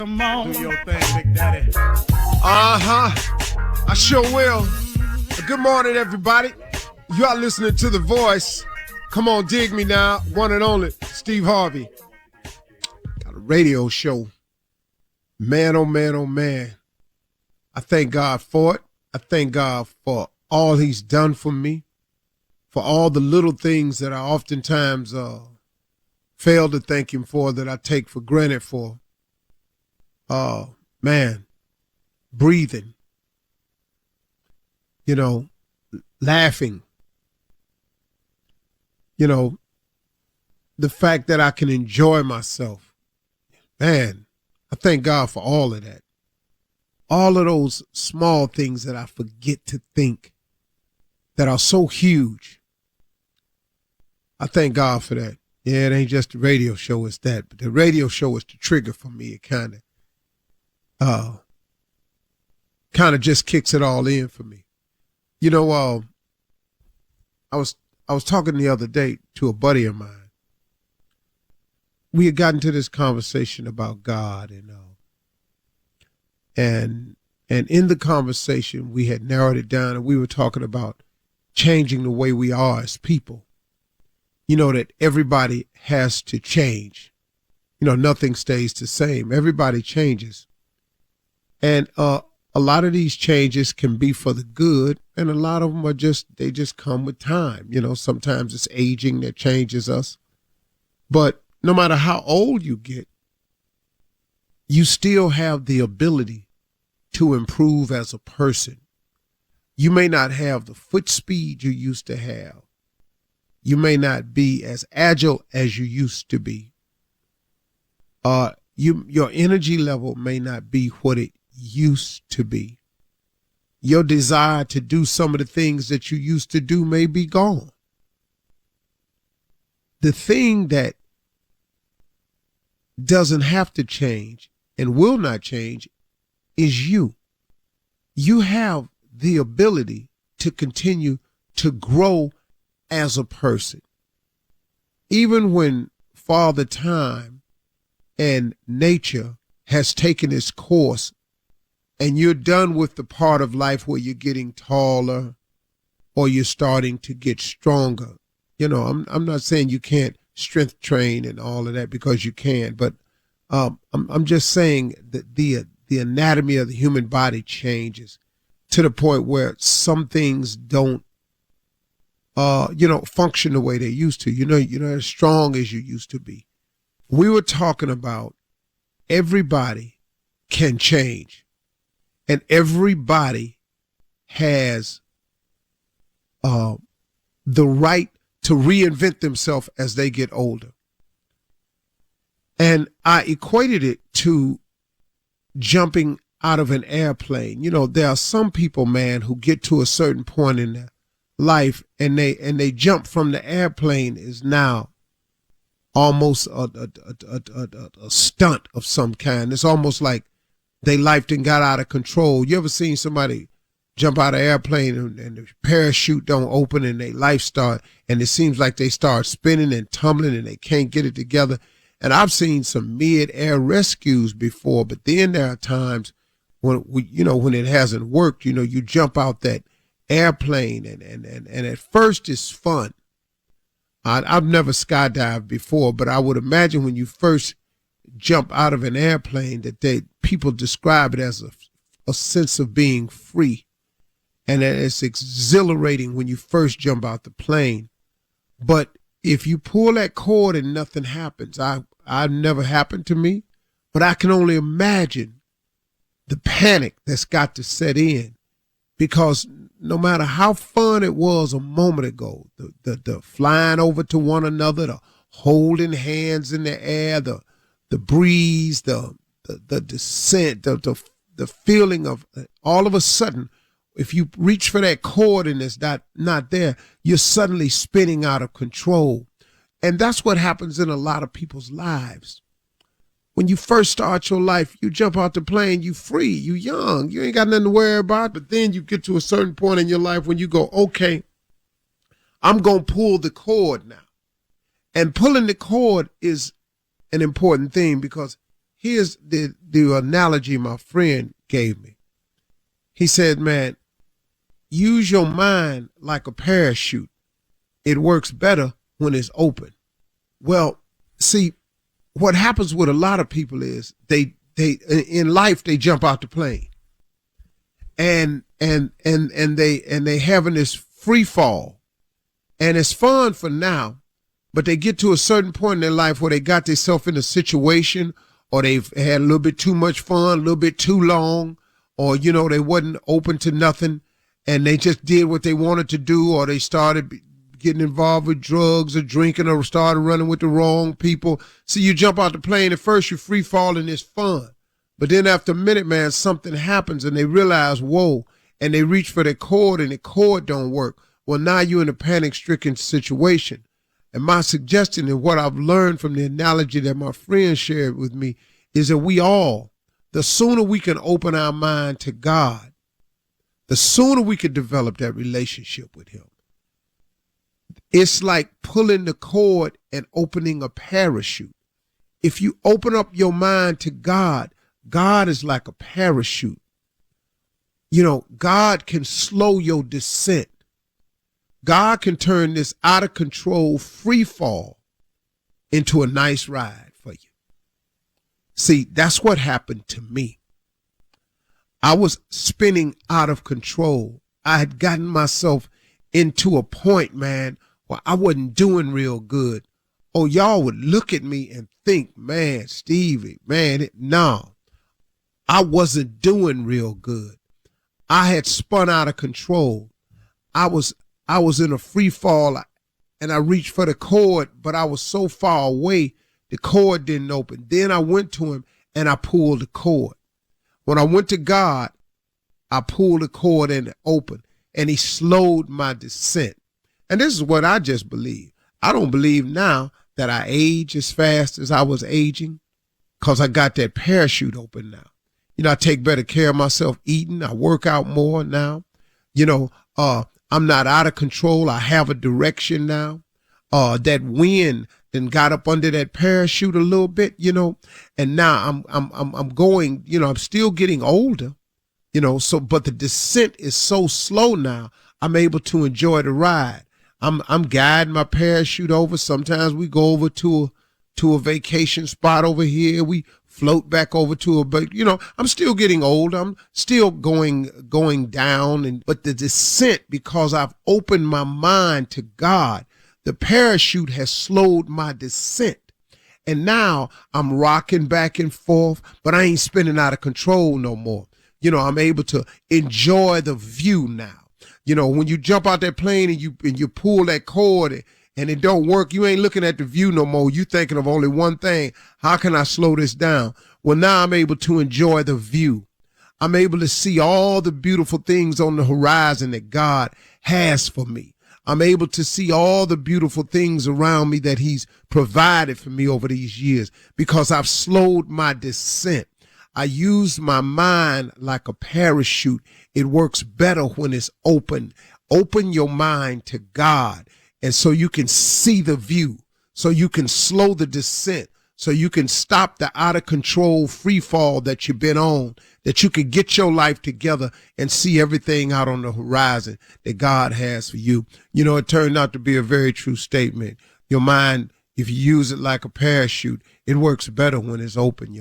Come on. Do your thing, Big Daddy. I sure will. Good morning, everybody. You are listening to The Voice. Come on, dig me now. One and only, Steve Harvey. Got a radio show. Man, oh man, oh man. I thank God for it. I thank God for all he's done for me, for all the little things that I oftentimes fail to thank him for, that I take for granted for. Man, breathing, laughing, the fact that I can enjoy myself. Man, I thank God for all of that. All of those small things that I forget to think that are so huge. I thank God for that. Yeah, it ain't just the radio show, it's that. But the radio show is the trigger for me. It kind of just kicks it all in for me. I was talking the other day to a buddy of mine. We had gotten to this conversation about God, and in the conversation we had narrowed it down, and we were talking about changing the way we are as people. That everybody has to change. Nothing stays the same. Everybody changes. And a lot of these changes can be for the good, and a lot of them are they just come with time. Sometimes it's aging that changes us. But no matter how old you get, you still have the ability to improve as a person. You may not have the foot speed you used to have. You may not be as agile as you used to be. Your energy level may not be what it used to be. Your desire to do some of the things that you used to do may be gone. The thing that doesn't have to change and will not change is you. You have the ability to continue to grow as a person. Even when Father Time and nature has taken its course and you're done with the part of life where you're getting taller or you're starting to get stronger. I'm not saying you can't strength train and all of that, because you can, but I'm just saying that the anatomy of the human body changes to the point where some things don't function the way they used to. You're not as strong as you used to be. We were talking about everybody can change, and everybody has the right to reinvent themselves as they get older. And I equated it to jumping out of an airplane. There are some people, man, who get to a certain point in their life and they jump from the airplane is now almost a stunt of some kind. It's almost like they life done got out of control. You ever seen somebody jump out of an airplane and the parachute don't open and they life start, and it seems like they start spinning and tumbling and they can't get it together? And I've seen some mid-air rescues before, but then there are times when it hasn't worked. You jump out that airplane and at first it's fun. I've never skydived before, but I would imagine when you first jump out of an airplane that people describe it as a sense of being free, and that it's exhilarating when you first jump out the plane. But if you pull that cord and nothing happens, I've never happened to me, but I can only imagine the panic that's got to set in, because no matter how fun it was a moment ago, the flying over to one another, the holding hands in the air, the breeze, the descent, the feeling of all of a sudden, if you reach for that cord and it's not there, you're suddenly spinning out of control. And that's what happens in a lot of people's lives. When you first start your life, you jump out the plane, you free, you young, you ain't got nothing to worry about. But then you get to a certain point in your life when you go, okay, I'm going to pull the cord now. And pulling the cord is an important thing, because here's the analogy my friend gave me. He said, man, use your mind like a parachute. It works better when it's open. Well, see, what happens with a lot of people is they in life they jump out the plane, and they having this free fall, and it's fun for now, but they get to a certain point in their life where they got themselves in a situation, or they've had a little bit too much fun, a little bit too long, or they wasn't open to nothing, and they just did what they wanted to do, or they started getting involved with drugs or drinking, or started running with the wrong people. So you jump out the plane, at first you're free falling, it's fun. But then after a minute, man, something happens and they realize, whoa, and they reach for the cord and the cord don't work. Well, now you're in a panic-stricken situation. And my suggestion and what I've learned from the analogy that my friend shared with me is that the sooner we can open our mind to God, the sooner we can develop that relationship with him. It's like pulling the cord and opening a parachute. If you open up your mind to God, God is like a parachute. God can slow your descent. God can turn this out of control free fall into a nice ride for you. See, that's what happened to me. I was spinning out of control. I had gotten myself into a point, man, where I wasn't doing real good. Oh, y'all would look at me and think, man, Stevie, man, no, I wasn't doing real good. I had spun out of control. I was in a free fall, and I reached for the cord, but I was so far away, the cord didn't open. Then I went to him and I pulled the cord. When I went to God, I pulled the cord and it opened, and he slowed my descent. And this is what I just believe. I don't believe now that I age as fast as I was aging, because I got that parachute open now. I take better care of myself eating. I work out more now. I'm not out of control. I have a direction now. That wind then got up under that parachute a little bit, and now I'm going, I'm still getting older, but the descent is so slow now, I'm able to enjoy the ride. I'm guiding my parachute over. Sometimes we go over to a vacation spot over here. We float back over to but I'm still getting old. I'm still going down, but the descent, because I've opened my mind to God, the parachute has slowed my descent. And now I'm rocking back and forth, but I ain't spinning out of control no more. I'm able to enjoy the view now. When you jump out that plane and you pull that cord and it don't work, you ain't looking at the view no more. You thinking of only one thing. How can I slow this down? Well, now I'm able to enjoy the view. I'm able to see all the beautiful things on the horizon that God has for me. I'm able to see all the beautiful things around me that he's provided for me over these years, because I've slowed my descent. I use my mind like a parachute. It works better when it's open. Open your mind to God, and so you can see the view, so you can slow the descent, so you can stop the out of control free fall that you've been on, that you can get your life together and see everything out on the horizon that God has for you. It turned out to be a very true statement. Your mind, if you use it like a parachute, it works better when it's open.